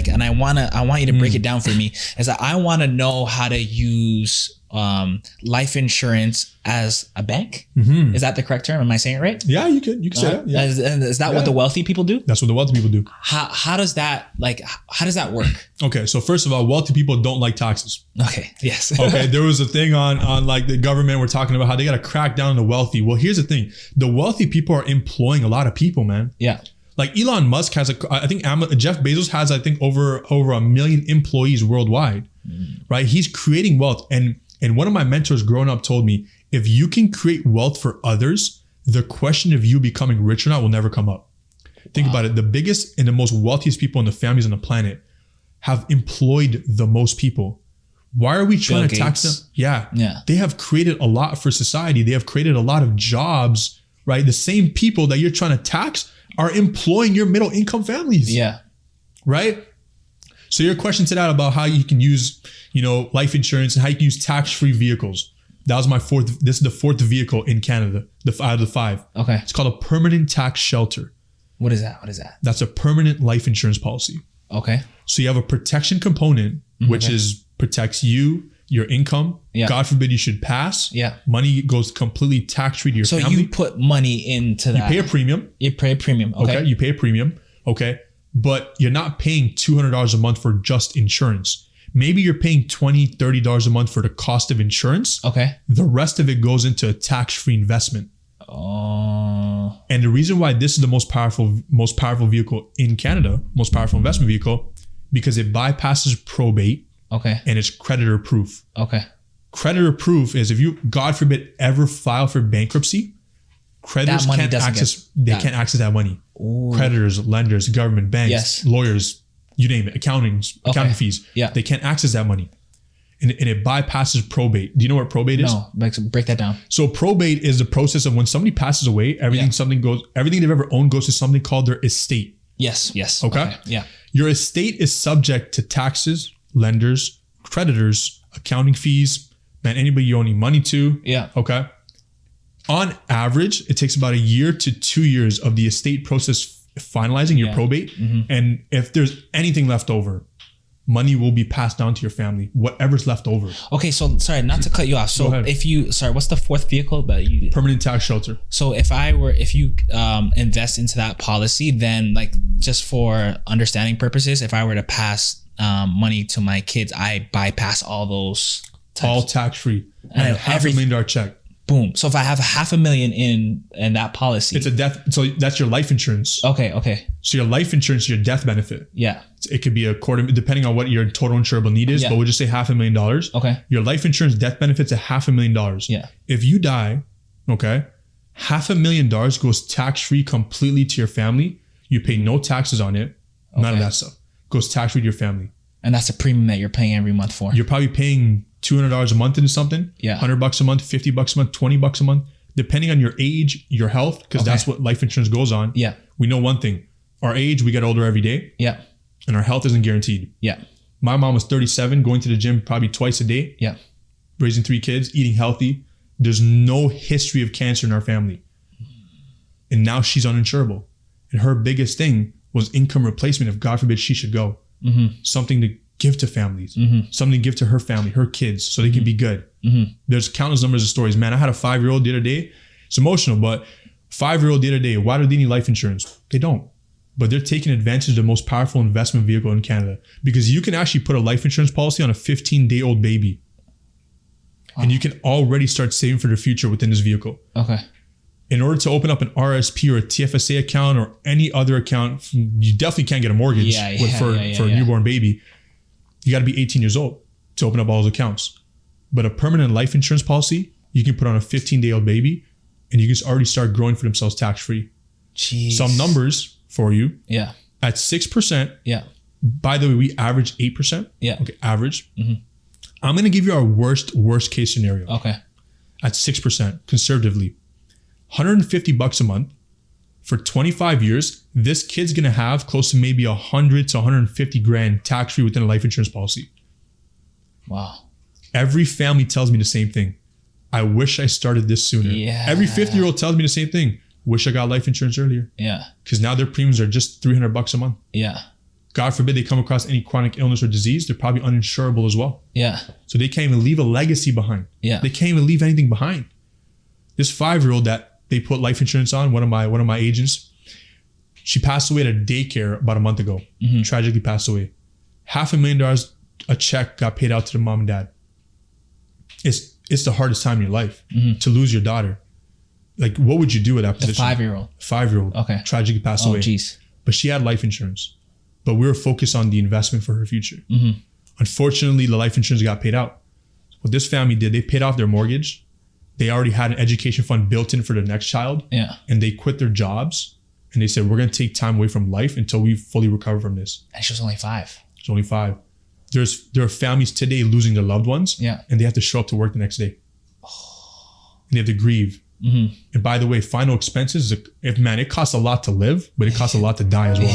like, and I want you to break it down for me, is that I want to know how to use life insurance as a bank. Is that the correct term? Am I saying it right? Yeah, you can say that. Yeah. Is that what the wealthy people do? That's what the wealthy people do. How does that work? Okay, so first of all, wealthy people don't like taxes. Okay. Yes. Okay, there was a thing on like the government. We're talking about how they got to crack down on the wealthy. Well, here's the thing: the wealthy people are employing a lot of people, man. Yeah. Like Elon Musk has I think Jeff Bezos has, I think, over 1 million employees worldwide, right? He's creating wealth. And one of my mentors growing up told me, if you can create wealth for others, the question of you becoming rich or not will never come up. Think about it. The biggest and the most wealthiest people in the families on the planet have employed the most people. Why are we trying to tax them? Yeah. They have created a lot for society. They have created a lot of jobs, right? The same people that you're trying to tax are employing your middle income families. Yeah. Right? So your question today about how you can use, life insurance and how you can use tax-free vehicles. That was this is the fourth vehicle in Canada, out of the 5. Okay. It's called a permanent tax shelter. What is that? That's a permanent life insurance policy. Okay. So you have a protection component, which protects you, your income. Yeah. God forbid you should pass. Yeah. Money goes completely tax-free to your family. So you put money into that. You pay a premium. Okay. You pay a premium. Okay. But you're not paying $200 a month for just insurance. Maybe you're paying $20, $30 a month for the cost of insurance. Okay. The rest of it goes into a tax-free investment. Oh. And the reason why this is the most powerful vehicle in Canada, most powerful investment vehicle, because it bypasses probate. Okay. And it's creditor proof. Okay. Creditor proof is if you, God forbid, ever file for bankruptcy, creditors can't access that money. Ooh. Creditors, lenders, government, banks, lawyers, you name it, accounting fees. Yeah. They can't access that money. And it bypasses probate. Do you know what probate is? No, break that down. So probate is the process of when somebody passes away, everything they've ever owned goes to something called their estate. Yes. Okay? Yeah. Your estate is subject to taxes, lenders, creditors, accounting fees, anybody you owe any money to. Yeah. Okay. On average, it takes about 1 year to 2 years of the estate process finalizing your probate. And if there's anything left over, money will be passed down to your family, whatever's left over. Okay, so sorry, not to cut you off. So what's the fourth vehicle that you... Permanent tax shelter. So if you invest into that policy, then like just for understanding purposes, if I were to pass money to my kids, I bypass all those all tax-free. And $500,000 check. Boom. So if I have $500,000 in that policy, it's a death. So that's your life insurance. Okay. So your life insurance, your death benefit. Yeah. It could be depending on what your total insurable need is, but we'll just say $500,000. Okay. Your life insurance death benefit's $500,000. Yeah. If you die, okay, $500,000 goes tax-free completely to your family. You pay no taxes on it. None of that stuff goes tax-free to your family. And that's a premium that you're paying every month for. You're probably paying $200 a month into something. Yeah. $100 a month, $50 a month, $20 a month, depending on your age, your health, because that's what life insurance goes on. Yeah. We know one thing: our age, we get older every day. Yeah. And our health isn't guaranteed. Yeah. My mom was 37, going to the gym probably twice a day. Yeah. Raising 3 kids, eating healthy. There's no history of cancer in our family. And now she's uninsurable. And her biggest thing was income replacement if God forbid she should go. Something to give to families, something to give to her family, her kids, so they can be good. There's countless numbers of stories. Man, I had a 5-year-old the other day. It's emotional, but 5-year-old the other day, why do they need life insurance? They don't. But they're taking advantage of the most powerful investment vehicle in Canada, because you can actually put a life insurance policy on a 15-day-old baby. And you can already start saving for the future within this vehicle. Okay. In order to open up an RSP or a TFSA account or any other account, you definitely can't get a mortgage for a newborn baby. You got to be 18 years old to open up all those accounts. But a permanent life insurance policy, you can put on a 15-day-old baby and you can already start growing for themselves tax-free. Jeez. Some numbers for you. Yeah. At 6%. Yeah. By the way, we average 8%. Yeah. Okay, average. I'm going to give you our worst case scenario. Okay. At 6%, conservatively. $150 a month. For 25 years, this kid's going to have close to maybe 100 to 150 grand tax-free within a life insurance policy. Wow. Every family tells me the same thing. I wish I started this sooner. Yeah. Every 50-year-old tells me the same thing. Wish I got life insurance earlier. Yeah. Because now their premiums are just $300 a month. Yeah. God forbid they come across any chronic illness or disease, they're probably uninsurable as well. Yeah. So they can't even leave a legacy behind. Yeah. They can't even leave anything behind. This 5-year-old that they put life insurance on, one of my agents, she passed away at a daycare about a month ago. Tragically passed away. $500,000 a check got paid out to the mom and dad. It's the hardest time in your life to lose your daughter. Like, what would you do at that position? The 5-year-old. 5-year-old. Okay. Tragically passed away. Oh, jeez. But she had life insurance. But we were focused on the investment for her future. Unfortunately, the life insurance got paid out. What this family did, they paid off their mortgage. They already had an education fund built in for their next child. Yeah. And they quit their jobs. And they said, we're going to take time away from life until we fully recover from this. And she was only 5. It's only 5. There are families today losing their loved ones. Yeah. And they have to show up to work the next day. And they have to grieve. And by the way, final expenses, it costs a lot to live, but it costs a lot to die as well.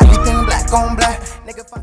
Everything black on black, nigga.